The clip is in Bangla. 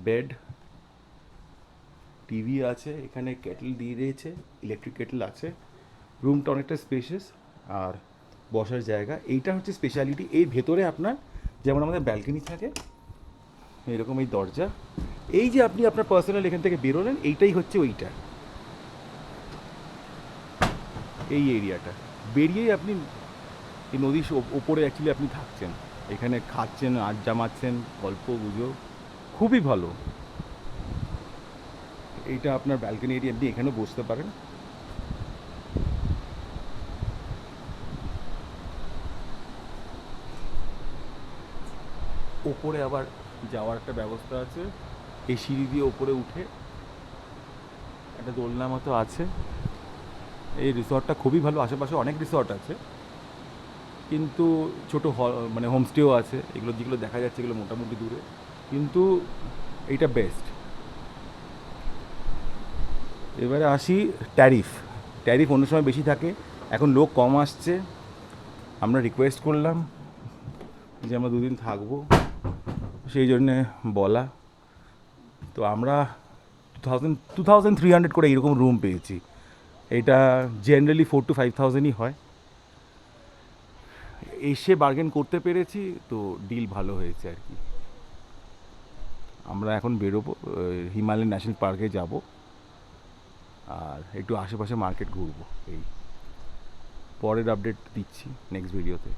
বেড, টিভি আছে, এখানে কেটল দিয়ে দিয়েছে, ইলেকট্রিক কেটল আছে। রুমটা অনেকটা স্পেশিয়াস আর বসার জায়গা, এইটা হচ্ছে স্পেশালিটি। এই ভেতরে আপনার যেমন আমাদের ব্যালকনি থাকে এরকম এই দরজা, এই যে আপনি আপনার পার্সোনাল এখান থেকে বেরোলেন, এইটাই হচ্ছে ওইটা, এই এরিয়াটা বেরিয়েই আপনি এই নদীর ওপরে অ্যাকচুয়ালি আপনি থাকছেন, এখানে খাচ্ছেন, আড্ডা মারছেন, গল্প গুজব, খুবই ভালো। এইটা আপনার ব্যালকনি এরিয়া, আপনি এখানেও বসতে পারেন। ওপরে আবার যাওয়ার একটা ব্যবস্থা আছে, এই সিঁড়ি দিয়ে ওপরে উঠে একটা দোলনা মতো আছে। এই রিসর্টটা খুবই ভালো, আশেপাশে অনেক রিসর্ট আছে কিন্তু ছোটো মানে হোমস্টেও আছে, এগুলো যেগুলো দেখা যাচ্ছে এগুলো মোটামুটি দূরে, কিন্তু এইটা বেস্ট। এবারে আসি ট্যারিফ। ট্যারিফ অন্য সময় বেশি থাকে, এখন লোক কম আসছে, আমরা রিকোয়েস্ট করলাম যে আমরা দুদিন থাকবো, সেই জন্যে বলা। তো আমরা 2300 করে এইরকম রুম পেয়েছি। এটা জেনারেলি 4,000 to 5,000 হয়। এসে বার্গেন করতে পেরেছি তো ডিল ভালো হয়েছে আর কি। আমরা এখন বেরোবো, হিমালয়ান ন্যাশনাল পার্কে যাব আর একটু আশেপাশে মার্কেট ঘুরবো। এই পরের আপডেট দিচ্ছি নেক্সট ভিডিওতে।